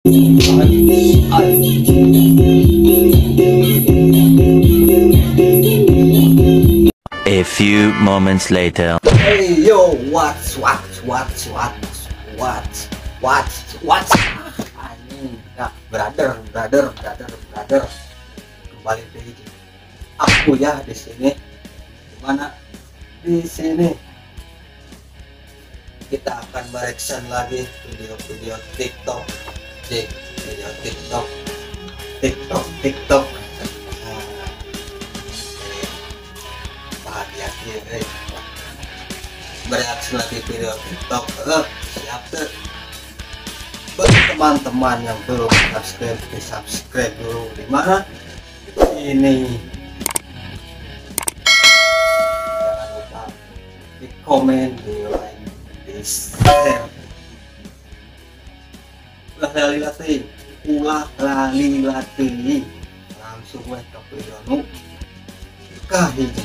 A few moments later. Hey yo, what? Anjing, ya, brother. Kembali lagi aku ya di sini. Dimana di sini kita akan mereaction lagi video-video TikTok, TikTok. Bahagia sih, bereaksi lagi video TikTok. Siap tuh. Bagi teman-teman yang belum subscribe, di subscribe dulu. Di mana? Ini. Jangan lupa di komen, di like, di share. Ulah lali latih. Langsung we ke video nu kahiji.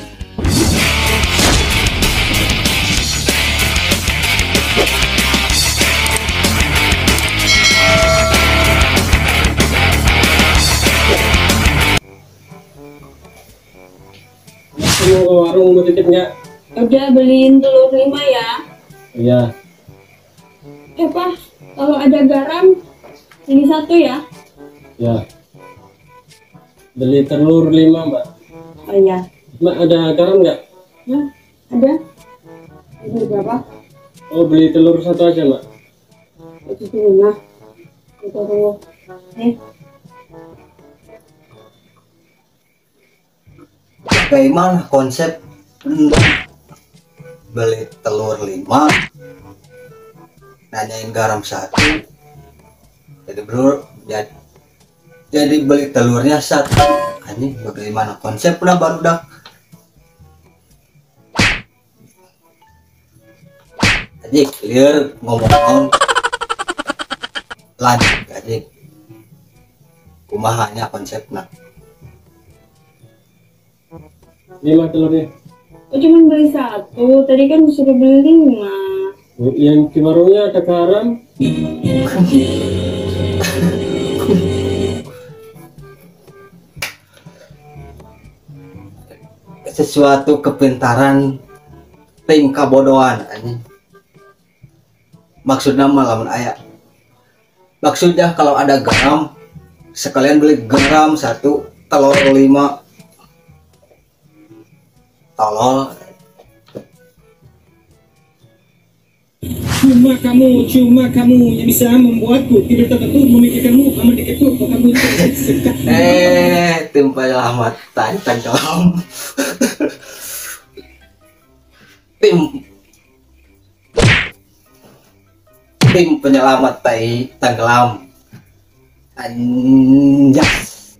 Mau ke warung mau titip nggak? Udah beliin telur 5 ya. Iya. Pak, kalau ada garam ini 1 ya. Ya. Beli telur 5 mbak. Oh iya. Mbak ada garam nggak? Nah, ada. Ini berapa? Oh beli telur 1 aja mbak. Itu 5. Itu tunggu. Nih. Bagaimana konsep beli telur 5 nanyain garam 1, jadi beli telurnya 1. Anjing, bagaimana konsepnya baru dah. Jadi clear ngomong lanjut aja kumahanya konsepnya 5 telurnya. Oh, cuman beli 1. Tadi kan disuruh beli 5. Yang di warungnya ada garam. Sesuatu kepintaran ting kabodohan anjing. Maksudnya malaman ayah. Maksudnya kalau ada garam sekalian beli garam 1, telur 5. Tolol. Cuma kamu yang bisa membuatku tidak tertentu memikirkanmu amat diketut kamu Tim penyelamatan tenggelam. tim penyelamat tenggelam. Anjas.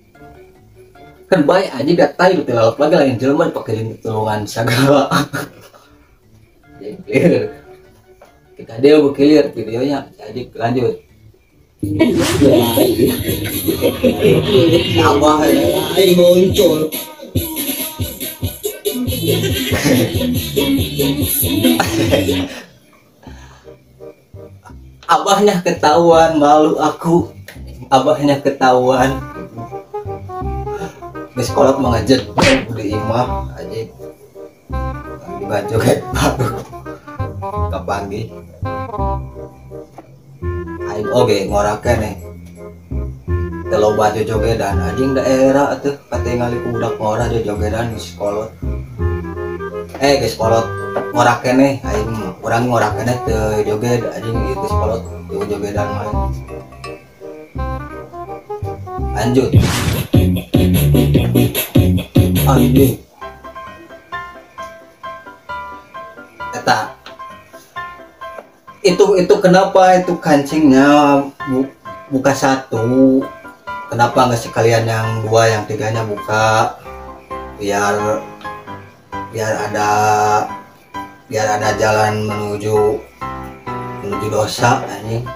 Kan baik aja datai betul laut lagi lain jelema pakai tulungan segala. Jadi clear. Kita dia clear videonya. Jadi lanjut. Abah ini muncul. Abahnya ketahuan, malu aku. Abahnya ketahuan. Di sekolah mengajar di imam aja juga joget baru kepanggi aing oge ngorakeun nih telo baju jogedan anjing daerah tuh katingali ku budak ngora jogedan di sekolah ke sekolah ngorakeun nih aing urang ngorakeun teu joget anjing di sekolah teu jogedan mah lanjut anjing kata itu kenapa itu kancingnya buka 1, kenapa nggak sekalian yang 2 yang 3-nya buka biar ada jalan menuju dosa anjing.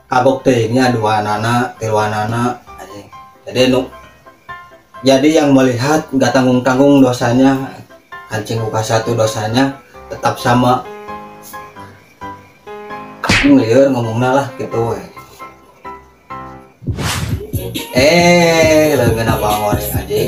Kabok tehnya 2 anak 3 anak anjing. Jadi Jadi yang melihat nggak tanggung-tanggung dosanya, kancing muka satu dosanya tetap sama. Liur ngomongnya lah gitu we. Leungeun apa ngori aja.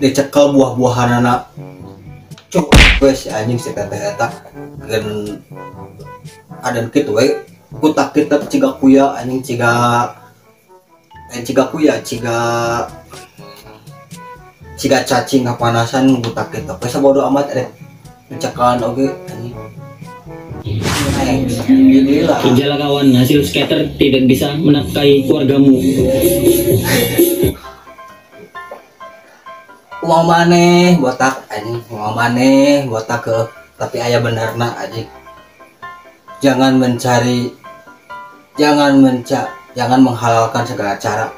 Dicekal buah-buahan anak cuk wes anjing si teteh eta gen adan kitu we kutak kita ciga kuya anjing ciga kuya ciga cacing kapanasan kutak kita pesa bodo amat dicekalan oge anjing. Inilah Ijala kawan, hasil skater tidak bisa menafkahi keluargamu. uang maneh botak anjing, uang maneh botak ke tapi ayah benerna anjing. Jangan menghalalkan segala cara.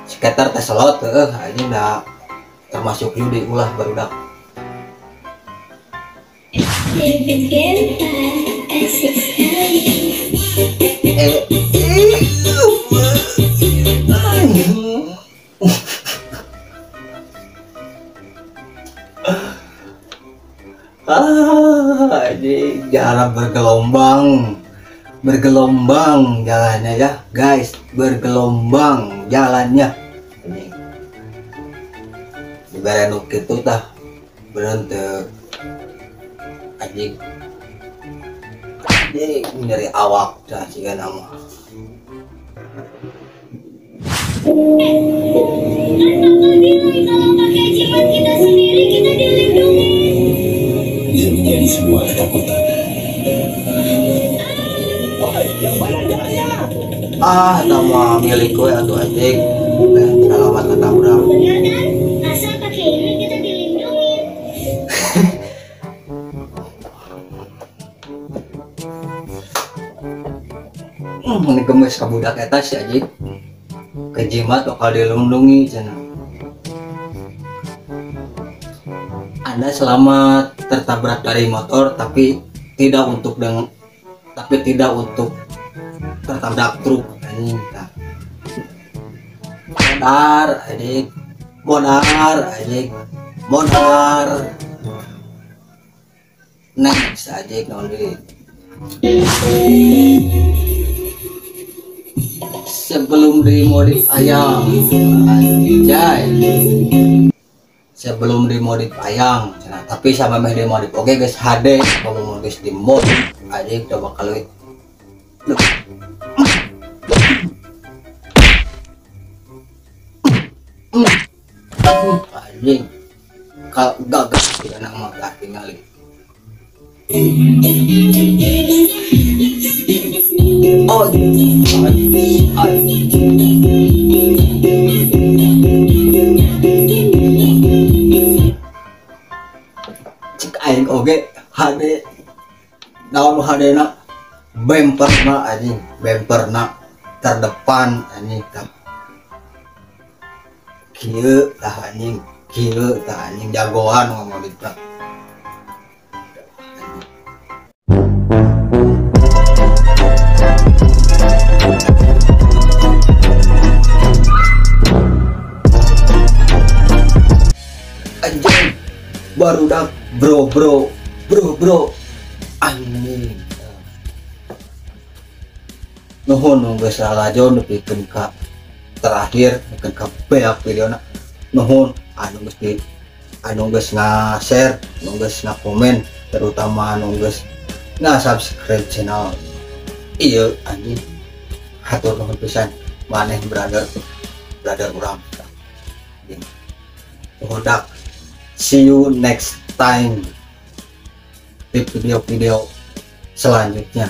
Skater teh selot anjing dah termasuk judi ulah barudak. Ini jalan bergelombang jalannya ya guys, bergelombang jalannya. Ini ibarat gitu tah berhenti anjing dari awak dah jika nama Bisa menjadi sebuah ketakutan. nama milikku ya tuh anjing. Selamat kata udah Asal pakai ini kita dilindungi. ini gemes ke budak eta si anjing kejimat bakal dilindungi cina. Anda selamat tertabrak dari motor tapi tidak untuk tertabrak truk anjing. Modar next aja non diri. Sebelum dimodif ayam anjay, sebelum dimodif ayam nah, tapi sama meh dimodif oke guys HD kalau guys dimodif aja kita bakal anjing gagal tidak nama tinggal cek aing oge HD daun HD na bumper na anjing, bumper na terdepan anjing kieu tah anjing jagoan ngomong gitu. Anjing barudak bro anjing nuhun geus salajo nepikeun ka terakhir nepikeun ka beak videona nuhun anu geus nga-share anu geus nga-komen terutama anu geus nga-subscribe channel ieu anjing hatur nuhun pisan maneh brother urang udah. See you next time di video-video selanjutnya.